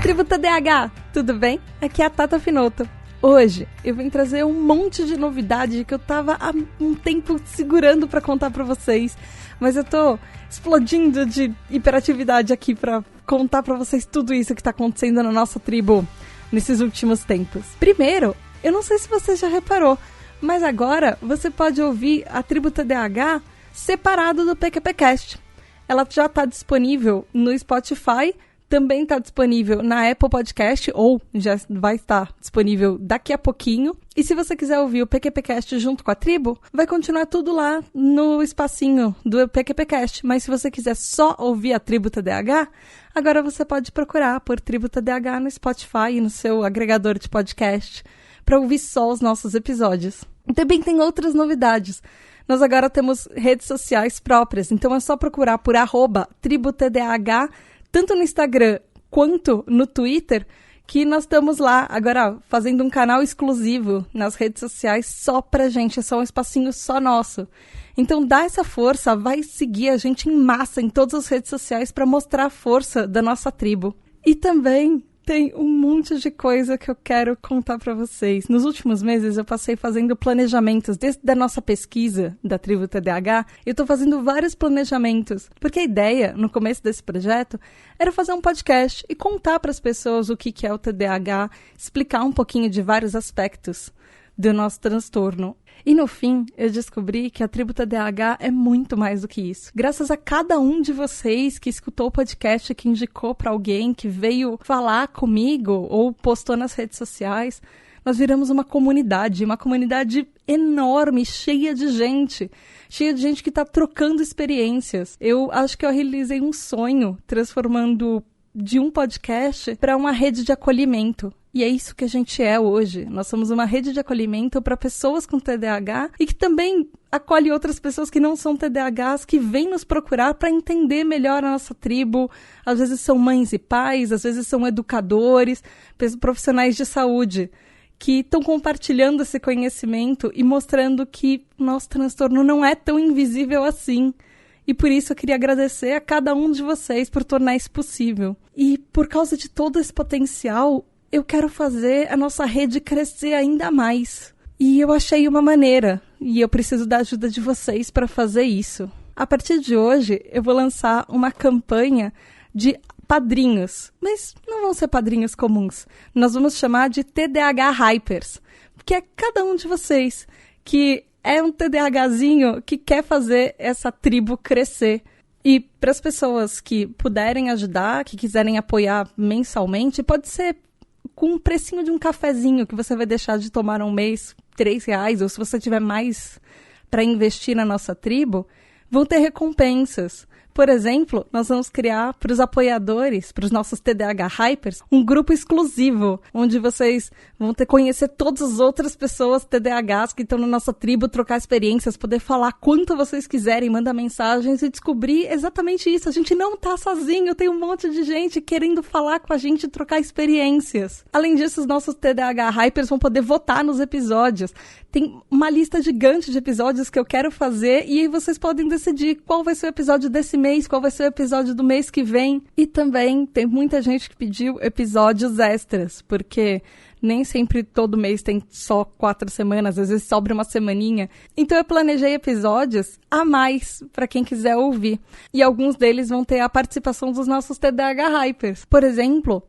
Tribo TDAH, tudo bem? Aqui é a Tata Finoto. Hoje eu vim trazer um monte de novidade que eu tava há um tempo segurando pra contar pra vocês, mas eu tô explodindo de hiperatividade aqui pra contar pra vocês tudo isso que tá acontecendo na nossa tribo nesses últimos tempos. Primeiro, eu não sei se você já reparou, mas agora você pode ouvir a Tribo TDAH separado do PQPcast. Ela já está disponível no Spotify, também está disponível na Apple Podcast, ou já vai estar disponível daqui a pouquinho. E se você quiser ouvir o PQPcast junto com a tribo, vai continuar tudo lá no espacinho do PQPcast. Mas se você quiser só ouvir a Tribo TDAH, agora você pode procurar por Tribo TDAH no Spotify e no seu agregador de podcast para ouvir só os nossos episódios. E também tem outras novidades. Nós agora temos redes sociais próprias, então é só procurar por @TribuTDAH, tanto no Instagram quanto no Twitter, que nós estamos lá agora fazendo um canal exclusivo nas redes sociais só pra gente, é só um espacinho só nosso. Então dá essa força, vai seguir a gente em massa em todas as redes sociais para mostrar a força da nossa tribo. E também tem um monte de coisa que eu quero contar para vocês. Nos últimos meses eu passei fazendo planejamentos, desde a nossa pesquisa da Tribo TDAH, eu estou fazendo vários planejamentos, porque a ideia, no começo desse projeto, era fazer um podcast e contar para as pessoas o que é o TDAH, explicar um pouquinho de vários aspectos do nosso transtorno. E no fim, eu descobri que a Tribo TDAH é muito mais do que isso. Graças a cada um de vocês que escutou o podcast, que indicou para alguém, que veio falar comigo ou postou nas redes sociais, nós viramos uma comunidade enorme, cheia de gente que está trocando experiências. Eu acho que eu realizei um sonho transformando de um podcast para uma rede de acolhimento. E é isso que a gente é hoje. Nós somos uma rede de acolhimento para pessoas com TDAH e que também acolhe outras pessoas que não são TDAHs, que vêm nos procurar para entender melhor a nossa tribo. Às vezes são mães e pais, às vezes são educadores, profissionais de saúde, que estão compartilhando esse conhecimento e mostrando que nosso transtorno não é tão invisível assim. E por isso eu queria agradecer a cada um de vocês por tornar isso possível. E por causa de todo esse potencial, eu quero fazer a nossa rede crescer ainda mais. E eu achei uma maneira, e eu preciso da ajuda de vocês para fazer isso. A partir de hoje, eu vou lançar uma campanha de padrinhos, mas não vão ser padrinhos comuns. Nós vamos chamar de TDAH Hypers, porque é cada um de vocês que é um TDAHzinho que quer fazer essa tribo crescer. E para as pessoas que puderem ajudar, que quiserem apoiar mensalmente, pode ser com um precinho de um cafezinho que você vai deixar de tomar um mês, R$3, ou se você tiver mais para investir na nossa tribo, vão ter recompensas. Por exemplo, nós vamos criar para os apoiadores, para os nossos TDAH Hypers, um grupo exclusivo, onde vocês vão ter que conhecer todas as outras pessoas TDAHs que estão na nossa tribo, trocar experiências, poder falar quanto vocês quiserem, mandar mensagens e descobrir exatamente isso. A gente não está sozinho, tem um monte de gente querendo falar com a gente e trocar experiências. Além disso, os nossos TDAH Hypers vão poder votar nos episódios. Tem uma lista gigante de episódios que eu quero fazer e aí vocês podem decidir qual vai ser o episódio desse mês, qual vai ser o episódio do mês que vem. E também tem muita gente que pediu episódios extras, porque nem sempre todo mês tem só 4 semanas, às vezes sobra uma semaninha. Então eu planejei episódios a mais para quem quiser ouvir. E alguns deles vão ter a participação dos nossos TDAH Hypers. Por exemplo,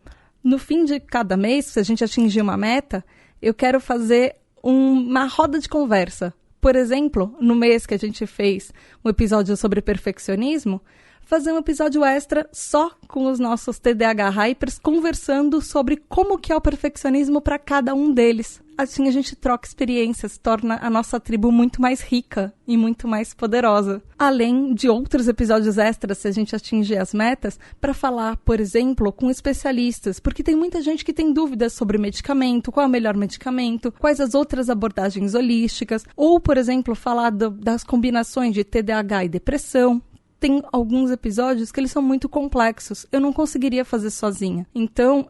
no fim de cada mês, se a gente atingir uma meta, eu quero fazer uma roda de conversa. Por exemplo, no mês que a gente fez um episódio sobre perfeccionismo, fazer um episódio extra só com os nossos TDAH Hypers conversando sobre como que é o perfeccionismo para cada um deles. Assim a gente troca experiências, torna a nossa tribo muito mais rica e muito mais poderosa. Além de outros episódios extras, se a gente atingir as metas, para falar, por exemplo, com especialistas, porque tem muita gente que tem dúvidas sobre medicamento, qual é o melhor medicamento, quais as outras abordagens holísticas, ou, por exemplo, falar das combinações de TDAH e depressão. Tem alguns episódios que eles são muito complexos. Eu não conseguiria fazer sozinha. Então,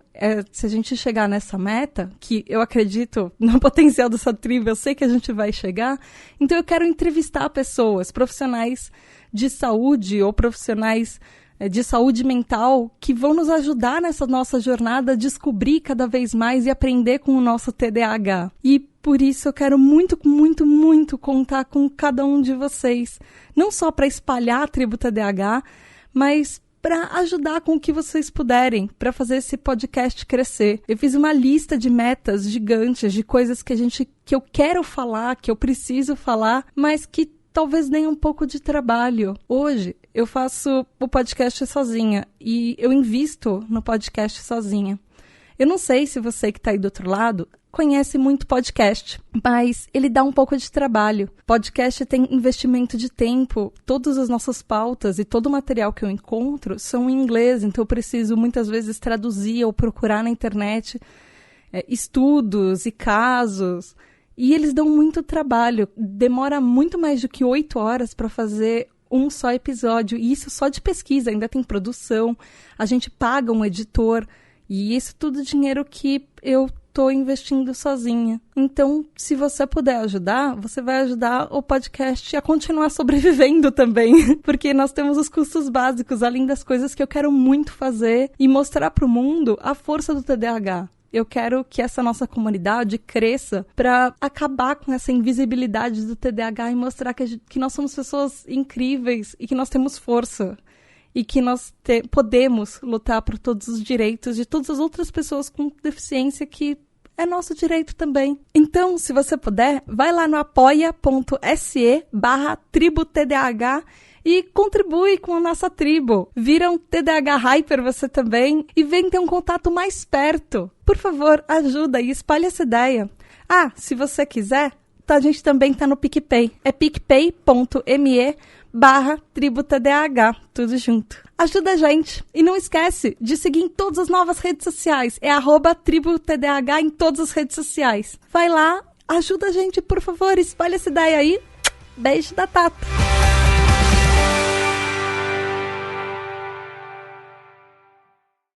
se a gente chegar nessa meta, que eu acredito no potencial dessa tribo, eu sei que a gente vai chegar, então eu quero entrevistar pessoas, profissionais de saúde ou profissionais de saúde mental que vão nos ajudar nessa nossa jornada a descobrir cada vez mais e aprender com o nosso TDAH. E por isso eu quero muito, muito, muito contar com cada um de vocês. Não só para espalhar a tribo TDAH, mas para ajudar com o que vocês puderem, para fazer esse podcast crescer. Eu fiz uma lista de metas gigantes, de coisas que eu quero falar, que eu preciso falar, mas que talvez nem um pouco de trabalho. Hoje, eu faço o podcast sozinha e eu invisto no podcast sozinha. Eu não sei se você que está aí do outro lado conhece muito podcast, mas ele dá um pouco de trabalho. Podcast tem investimento de tempo, todas as nossas pautas e todo o material que eu encontro são em inglês, então eu preciso muitas vezes traduzir ou procurar na internet estudos e casos, e eles dão muito trabalho. Demora muito mais do que 8 horas para fazer um só episódio, e isso só de pesquisa, ainda tem produção, a gente paga um editor, e isso tudo dinheiro que eu estou investindo sozinha. Então, se você puder ajudar, você vai ajudar o podcast a continuar sobrevivendo também. Porque nós temos os custos básicos, além das coisas que eu quero muito fazer e mostrar para o mundo a força do TDAH. Eu quero que essa nossa comunidade cresça para acabar com essa invisibilidade do TDAH e mostrar que nós somos pessoas incríveis e que nós temos força. E que nós podemos lutar por todos os direitos de todas as outras pessoas com deficiência, que é nosso direito também. Então, se você puder, vai lá no apoia.se/tributdh e contribui com a nossa tribo. Vira um TDAH Hyper você também e vem ter um contato mais perto. Por favor, ajuda e espalhe essa ideia. Ah, se você quiser, a gente também está no PicPay. É picpay.me/tributdh, tudo junto. Ajuda a gente. E não esquece de seguir em todas as novas redes sociais. É @tributdh em todas as redes sociais. Vai lá, ajuda a gente, por favor, espalha essa ideia aí. Beijo da Tata.